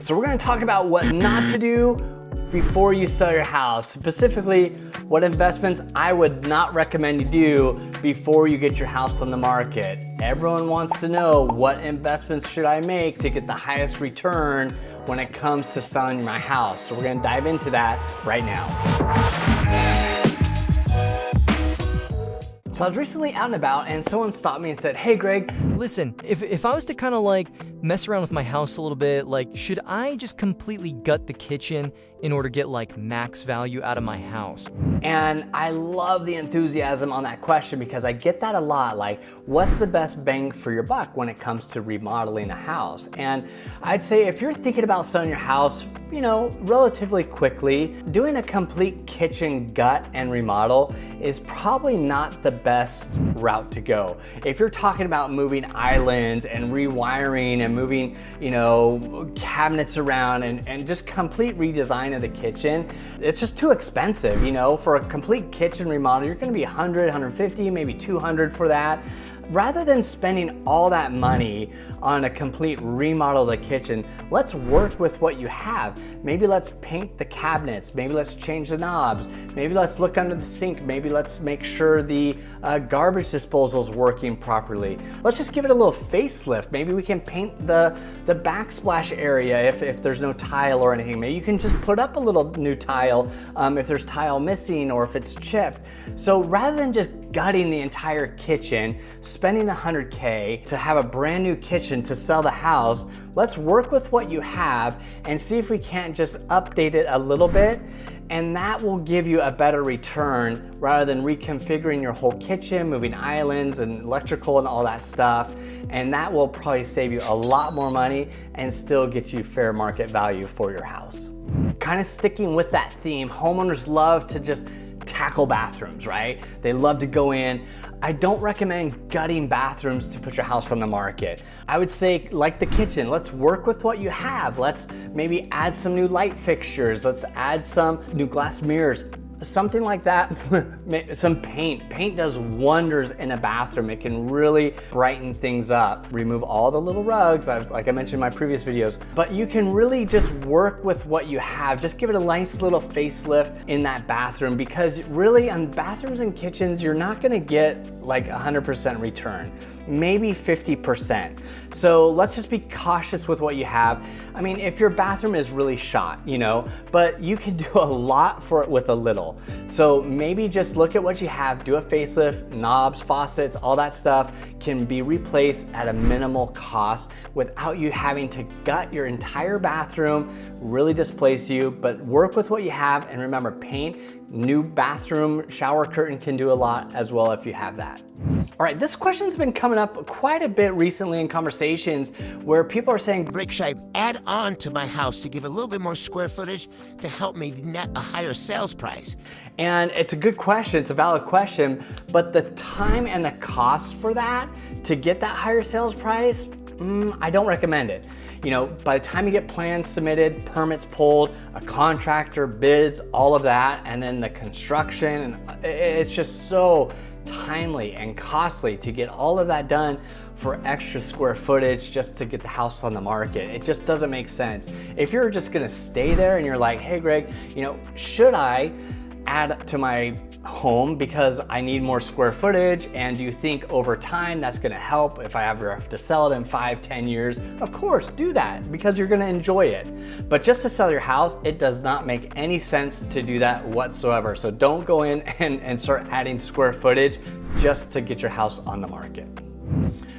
So we're gonna talk about what not to do before you sell your house. Specifically, what investments I would not recommend you do before you get your house on the market. Everyone wants to know, what investments should I make to get the highest return when it comes to selling my house? So we're gonna dive into that right now. So I was recently out and about and someone stopped me and said, "Hey Greg, listen, if I was to kind of like mess around with my house a little bit, like should I just completely gut the kitchen in order to get like max value out of my house?" And I love the enthusiasm on that question because I get that a lot, like what's the best bang for your buck when it comes to remodeling a house? And I'd say if you're thinking about selling your house, relatively quickly, doing a complete kitchen gut and remodel is probably not the best route to go. If you're talking about moving islands and rewiring and moving, cabinets around and just complete redesign of the kitchen, it's just too expensive, For a complete kitchen remodel, you're gonna be 100, 150, maybe 200 for that. Rather than spending all that money on a complete remodel of the kitchen, let's work with what you have. Maybe let's paint the cabinets, maybe let's change the knobs, maybe let's look under the sink, maybe let's make sure the garbage disposal is working properly. Let's just give it a little facelift. Maybe we can paint the backsplash area if there's no tile or anything. Maybe you can just put up a little new tile if there's tile missing or if it's chipped. So rather than just gutting the entire kitchen, spending $100K to have a brand new kitchen to sell the house, let's work with what you have and see if we can't just update it a little bit, and that will give you a better return rather than reconfiguring your whole kitchen, moving islands and electrical and all that stuff. And that will probably save you a lot more money and still get you fair market value for your house. Kind of sticking with that theme, homeowners love to just tackle bathrooms, right? They love to go in. I don't recommend gutting bathrooms to put your house on the market. I would say, like the kitchen, let's work with what you have. Let's maybe add some new light fixtures. Let's add some new glass mirrors. Something like that. Some paint. Paint does wonders in a bathroom. It can really brighten things up. Remove all the little rugs, like I mentioned in my previous videos. But you can really just work with what you have. Just give it a nice little facelift in that bathroom, because really on bathrooms and kitchens, you're not gonna get like 100% return. Maybe 50%. So let's just be cautious with what you have. I mean, if your bathroom is really shot, but you can do a lot for it with a little. So maybe just look at what you have, do a facelift, knobs, faucets, all that stuff can be replaced at a minimal cost without you having to gut your entire bathroom, really displace you, but work with what you have. And remember, paint, new bathroom shower curtain can do a lot as well if you have that. All right, this question's been coming up quite a bit recently in conversations where people are saying, "Greg, should I add on to my house to give a little bit more square footage to help me net a higher sales price?" And it's a good question, it's a valid question, but the time and the cost for that to get that higher sales price, I don't recommend it. By the time you get plans submitted, permits pulled, a contractor bids, all of that, and then the construction, and it's just so timely and costly to get all of that done for extra square footage just to get the house on the market. It just doesn't make sense. If you're just gonna stay there and you're like, "Hey Greg, should I add to my home because I need more square footage, and do you think over time that's gonna help if I ever have to sell it in 5, 10 years? Of course, do that because you're gonna enjoy it. But just to sell your house, it does not make any sense to do that whatsoever. So don't go in and start adding square footage just to get your house on the market.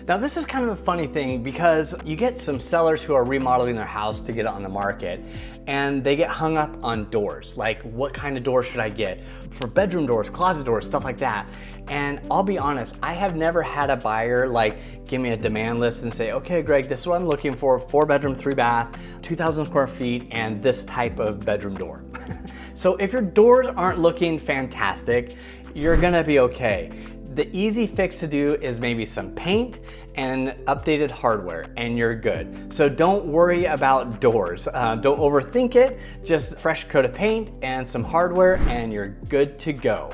Now this is kind of a funny thing because you get some sellers who are remodeling their house to get it on the market, and they get hung up on doors. Like, what kind of door should I get? For bedroom doors, closet doors, stuff like that. And I'll be honest, I have never had a buyer give me a demand list and say, "Okay, Greg, this is what I'm looking for, 4-bedroom, 3-bath, 2,000 square feet, and this type of bedroom door." So if your doors aren't looking fantastic, you're gonna be okay. The easy fix to do is maybe some paint and updated hardware, and you're good. So don't worry about doors. Don't overthink it. Just fresh coat of paint and some hardware, and you're good to go.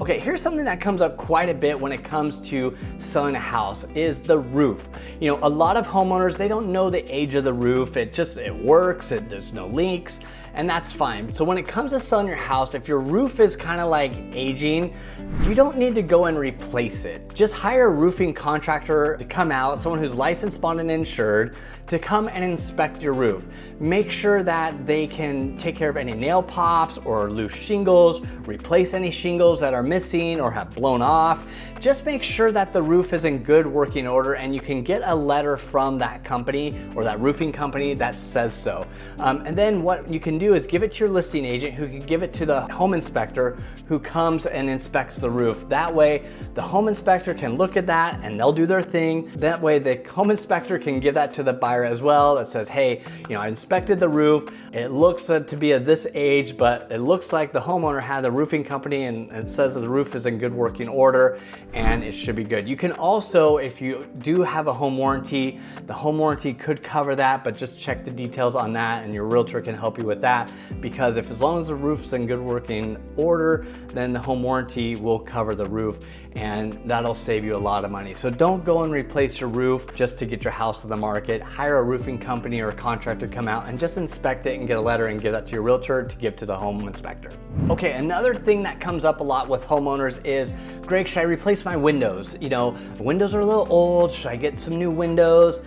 Okay, here's something that comes up quite a bit when it comes to selling a house is the roof. You know, a lot of homeowners, they don't know the age of the roof. It works, there's no leaks, and that's fine. So when it comes to selling your house, if your roof is kind of like aging, you don't need to go and replace it. Just hire a roofing contractor to come out, someone who's licensed, bonded, and insured, to come and inspect your roof. Make sure that they can take care of any nail pops or loose shingles, replace any shingles that are missing or have blown off. Just make sure that the roof is in good working order, and you can get a letter from that company or that roofing company that says so. And then what you can do is give it to your listing agent, who can give it to the home inspector who comes and inspects the roof. That way the home inspector can look at that and they'll do their thing. That way the home inspector can give that to the buyer as well, that says, hey, you know, I inspected the roof. It looks to be of this age, but it looks like the homeowner had the roofing company and it says that the roof is in good working order and it should be good. You can also, if you do have a home warranty, the home warranty could cover that, but just check the details on that and your realtor can help you with that, because as long as the roof's in good working order, then the home warranty will cover the roof and that'll save you a lot of money. So don't go and replace your roof just to get your house to the market. Hire a roofing company or a contractor to come out and just inspect it and get a letter and give that to your realtor to give to the home inspector. Okay, another thing that comes up a lot with homeowners is, Greg, should I replace my windows? You know, windows are a little old, should I get some new windows?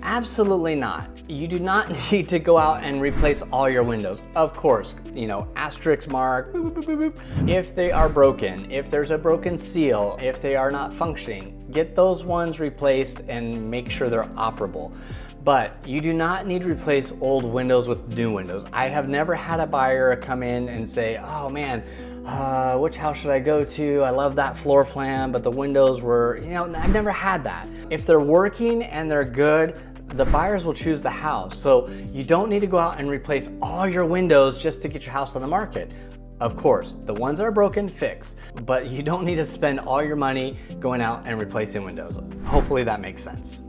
Absolutely not. You do not need to go out and replace all your windows. Of course, you know, asterisk mark, boop, boop, boop, boop. If they are broken, if there's a broken seal, if they are not functioning, get those ones replaced and make sure they're operable. But you do not need to replace old windows with new windows. I have never had a buyer come in and say, oh man, which house should I go to? I love that floor plan, but the windows were, you know, I've never had that. If they're working and they're good, the buyers will choose the house. So you don't need to go out and replace all your windows just to get your house on the market. Of course, the ones that are broken, fix, but you don't need to spend all your money going out and replacing windows. Hopefully that makes sense.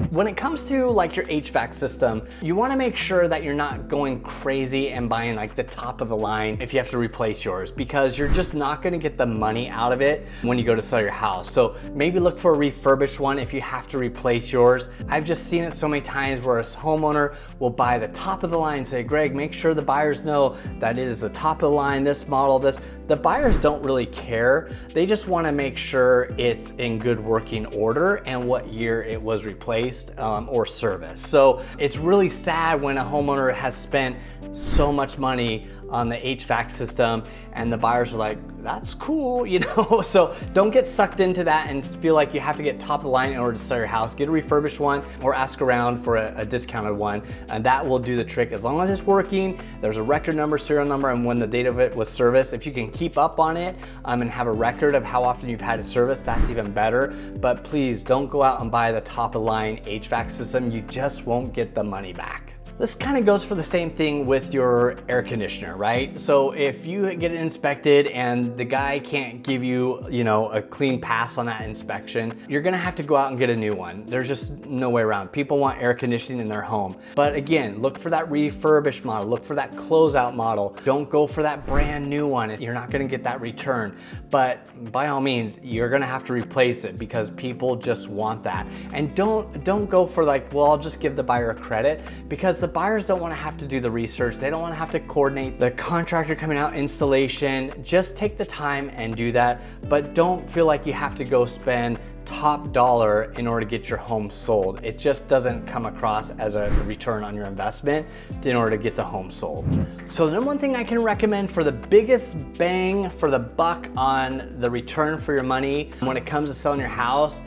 When it comes to like your HVAC system, you want to make sure that you're not going crazy and buying like the top of the line if you have to replace yours, because you're just not going to get the money out of it when you go to sell your house. So maybe look for a refurbished one if you have to replace yours. I've just seen it so many times where a homeowner will buy the top of the line and say, Greg, make sure the buyers know that it is the top of the line, this model, this. The buyers don't really care. They just want to make sure it's in good working order and what year it was replaced or serviced. So it's really sad when a homeowner has spent so much money on the HVAC system and the buyers are like, that's cool, you know? So don't get sucked into that and feel like you have to get top of the line in order to sell your house. Get a refurbished one or ask around for a discounted one, and that will do the trick. As long as it's working, there's a record number, serial number, and when the date of it was serviced. If you can keep up on it and have a record of how often you've had it serviced, that's even better. But please don't go out and buy the top of the line HVAC system. You just won't get the money back. This kind of goes for the same thing with your air conditioner, right? So if you get it inspected and the guy can't give you, you know, a clean pass on that inspection, you're gonna have to go out and get a new one. There's just no way around. People want air conditioning in their home. But again, look for that refurbished model, look for that closeout model. Don't go for that brand new one. You're not gonna get that return. But by all means, you're gonna have to replace it because people just want that. And don't go for like, well, I'll just give the buyer a credit, because the buyers don't want to have to do the research. They don't want to have to coordinate the contractor coming out, installation. Just take the time and do that, but don't feel like you have to go spend top dollar in order to get your home sold. It just doesn't come across as a return on your investment in order to get the home sold. So the number one thing I can recommend for the biggest bang for the buck on the return for your money when it comes to selling your house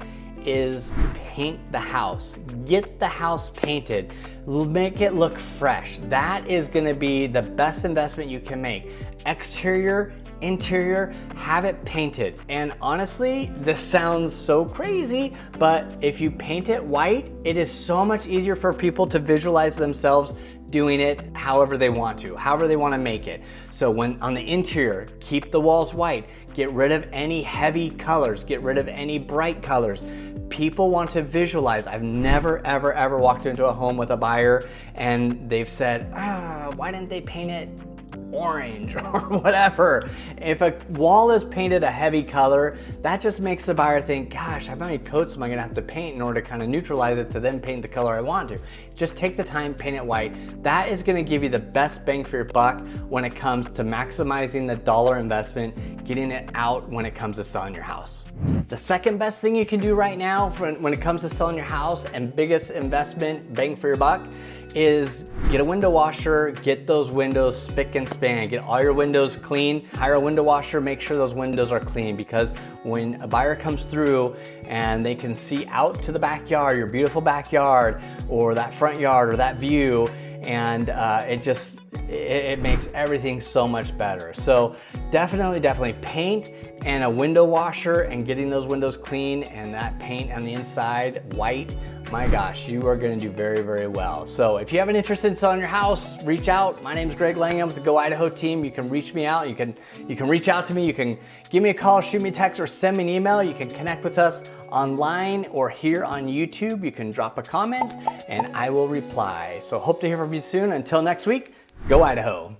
is paint the house. Get the house painted. Make it look fresh. That is gonna be the best investment you can make. Exterior, interior, have it painted. And honestly, this sounds so crazy, but if you paint it white, it is so much easier for people to visualize themselves doing it however they want to, however they want to make it. So when on the interior, keep the walls white, get rid of any heavy colors, get rid of any bright colors. People want to visualize. I've never, ever walked into a home with a buyer and they've said, why didn't they paint it orange or whatever. If a wall is painted a heavy color, that just makes the buyer think, gosh, how many coats am I gonna have to paint in order to kind of neutralize it to then paint the color I want to? Just take the time, paint it white. That is gonna give you the best bang for your buck when it comes to maximizing the dollar investment, getting it out when it comes to selling your house. The second best thing you can do right now when it comes to selling your house and biggest investment bang for your buck is get a window washer, get those windows spick and span, get all your windows clean, hire a window washer, make sure those windows are clean, because when a buyer comes through and they can see out to the backyard, your beautiful backyard, or that front yard, or that view, and it makes everything so much better. So definitely paint and a window washer and getting those windows clean and that paint on the inside white. My gosh, you are gonna do very, very well. So if you have an interest in selling your house, reach out. My name is Greg Langham with the Go Idaho team. You can reach me out. You can reach out to me. You can give me a call, shoot me a text, or send me an email. You can connect with us online or here on YouTube. You can drop a comment and I will reply. So hope to hear from you soon. Until next week, Go Idaho.